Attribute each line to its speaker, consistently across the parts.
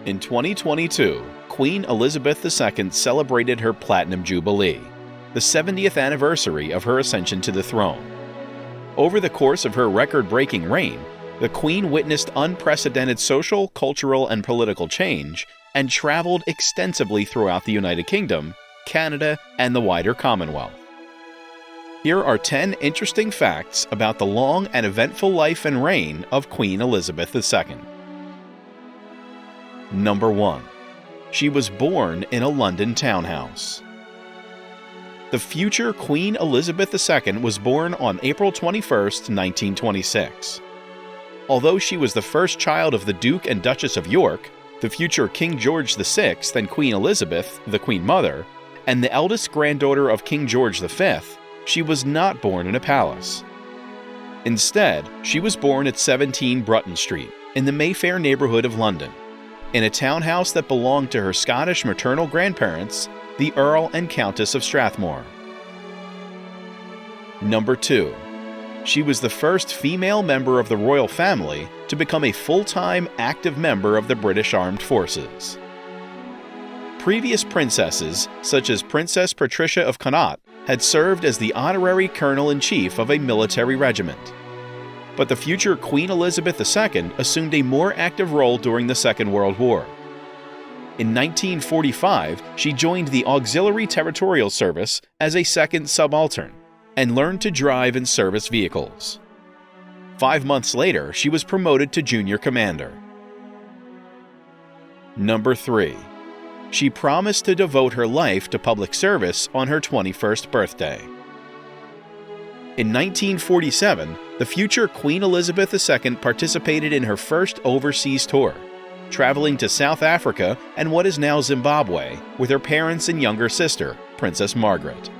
Speaker 1: In 2022, Queen Elizabeth II celebrated her Platinum Jubilee, the 70th anniversary of her ascension to the throne. Over the course of her record-breaking reign, the Queen witnessed unprecedented social, cultural, and political change and traveled extensively throughout the United Kingdom, Canada, and the wider Commonwealth. Here are 10 interesting facts about the long and eventful life and reign of Queen Elizabeth II. Number 1. She was born in a London townhouse. The future Queen Elizabeth II was born on April 21, 1926. Although she was the first child of the Duke and Duchess of York, the future King George VI and Queen Elizabeth, the Queen Mother, and the eldest granddaughter of King George V, she was not born in a palace. Instead, she was born at 17 Bruton Street, in the Mayfair neighborhood of London, in a townhouse that belonged to her Scottish maternal grandparents, the Earl and Countess of Strathmore. Number 2. She was the first female member of the royal family to become a full-time active member of the British Armed Forces. Previous princesses, such as Princess Patricia of Connaught, had served as the honorary colonel-in-chief of a military regiment. But the future Queen Elizabeth II assumed a more active role during the Second World War. In 1945, she joined the Auxiliary Territorial Service as a second subaltern and learned to drive and service vehicles. 5 months later, she was promoted to junior commander. Number 3. She promised to devote her life to public service on her 21st birthday. In 1947, the future Queen Elizabeth II participated in her first overseas tour, traveling to South Africa and what is now Zimbabwe with her parents and younger sister, Princess Margaret.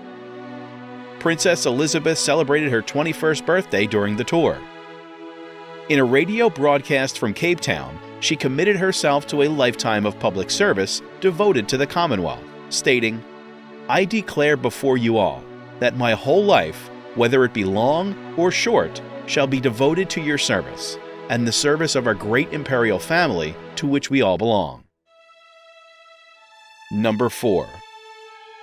Speaker 1: Princess Elizabeth celebrated her 21st birthday during the tour. In a radio broadcast from Cape Town, she committed herself to a lifetime of public service devoted to the Commonwealth, stating, "I declare before you all that my whole life, whether it be long or short, shall be devoted to your service, and the service of our great imperial family to which we all belong." Number 4.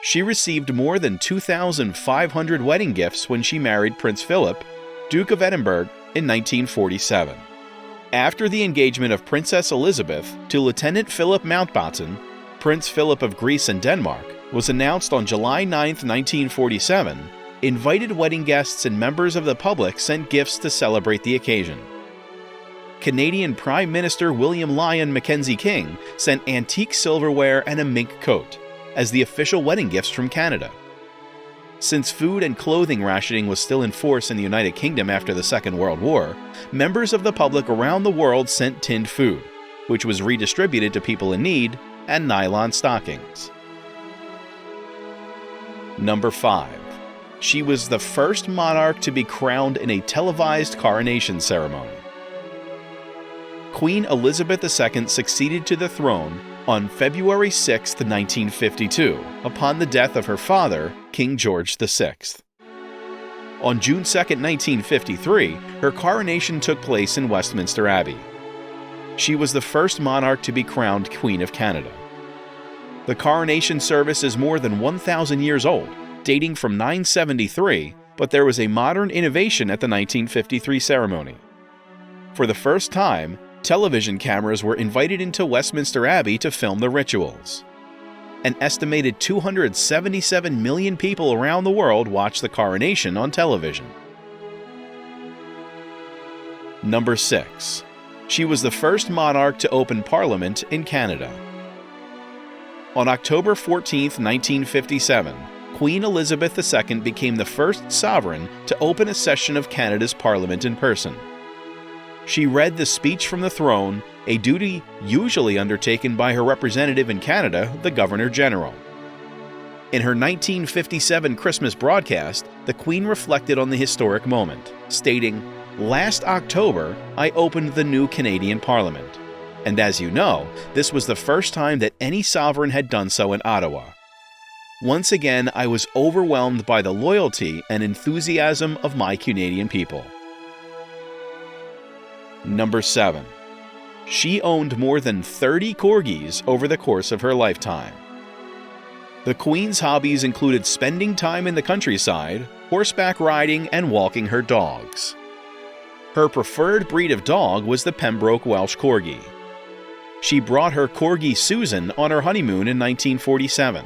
Speaker 1: She received more than 2,500 wedding gifts when she married Prince Philip, Duke of Edinburgh, in 1947. After the engagement of Princess Elizabeth to Lieutenant Philip Mountbatten, Prince Philip of Greece and Denmark, was announced on July 9, 1947, invited wedding guests and members of the public sent gifts to celebrate the occasion. Canadian Prime Minister William Lyon Mackenzie King sent antique silverware and a mink coat as the official wedding gifts from Canada. Since food and clothing rationing was still in force in the United Kingdom after the Second World War, members of the public around the world sent tinned food, which was redistributed to people in need, and nylon stockings. Number 5. She was the first monarch to be crowned in a televised coronation ceremony. Queen Elizabeth II succeeded to the throne on February 6, 1952, upon the death of her father, King George VI. On June 2, 1953, her coronation took place in Westminster Abbey. She was the first monarch to be crowned Queen of Canada. The coronation service is more than 1,000 years old, dating from 973, but there was a modern innovation at the 1953 ceremony. For the first time, television cameras were invited into Westminster Abbey to film the rituals. An estimated 277 million people around the world watched the coronation on television. Number 6. She was the first monarch to open Parliament in Canada. On October 14, 1957, Queen Elizabeth II became the first sovereign to open a session of Canada's Parliament in person. She read the speech from the throne, a duty usually undertaken by her representative in Canada, the Governor-General. In her 1957 Christmas broadcast, the Queen reflected on the historic moment, stating, "Last October, I opened the new Canadian Parliament. And as you know, this was the first time that any sovereign had done so in Ottawa. Once again, I was overwhelmed by the loyalty and enthusiasm of my Canadian people." Number 7. She owned more than 30 corgis over the course of her lifetime. The Queen's hobbies included spending time in the countryside, horseback riding, and walking her dogs. Her preferred breed of dog was the Pembroke Welsh Corgi. She brought her Corgi Susan on her honeymoon in 1947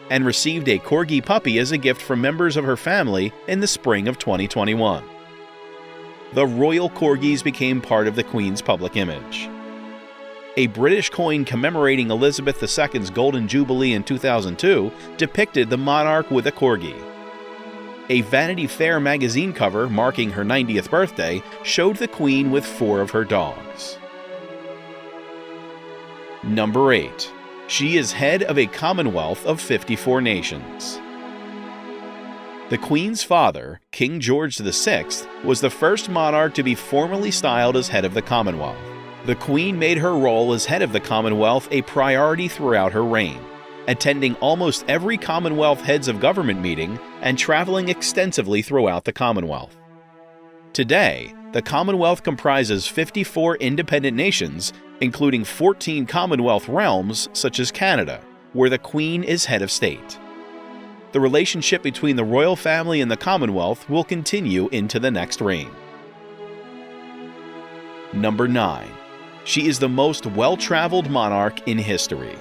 Speaker 1: and received a Corgi puppy as a gift from members of her family in the spring of 2021. The Royal Corgis became part of the Queen's public image. A British coin commemorating Elizabeth II's Golden Jubilee in 2002 depicted the monarch with a corgi. A Vanity Fair magazine cover marking her 90th birthday showed the Queen with 4 of her dogs. Number 8. She is head of a Commonwealth of 54 nations. The Queen's father, King George VI, was the first monarch to be formally styled as head of the Commonwealth. The Queen made her role as head of the Commonwealth a priority throughout her reign, attending almost every Commonwealth Heads of Government meeting and traveling extensively throughout the Commonwealth. Today, the Commonwealth comprises 54 independent nations, including 14 Commonwealth realms such as Canada, where the Queen is head of state. The relationship between the royal family and the Commonwealth will continue into the next reign. Number 9. She is the most well-traveled monarch in history.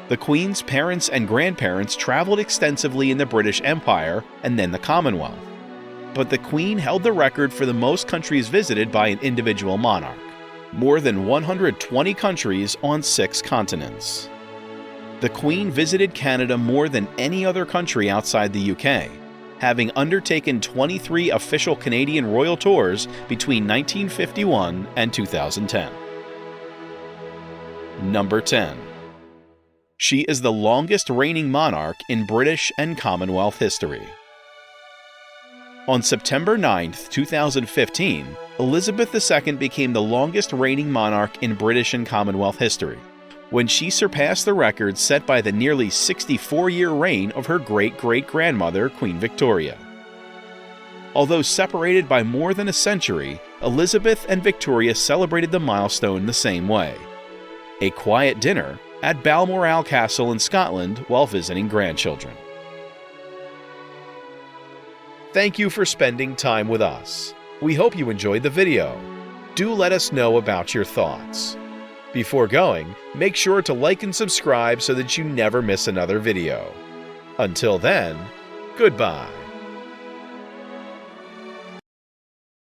Speaker 1: The Queen's parents and grandparents traveled extensively in the British Empire and then the Commonwealth, but the Queen held the record for the most countries visited by an individual monarch, more than 120 countries on 6 continents. The Queen visited Canada more than any other country outside the UK, having undertaken 23 official Canadian royal tours between 1951 and 2010. Number 10. She is the longest reigning monarch in British and Commonwealth history. On September 9, 2015, Elizabeth II became the longest reigning monarch in British and Commonwealth history, when she surpassed the record set by the nearly 64-year reign of her great-great-grandmother, Queen Victoria. Although separated by more than a century, Elizabeth and Victoria celebrated the milestone the same way: a quiet dinner at Balmoral Castle in Scotland while visiting grandchildren. Thank you for spending time with us. We hope you enjoyed the video. Do let us know about your thoughts. Before going, make sure to like and subscribe so that you never miss another video. Until then, goodbye.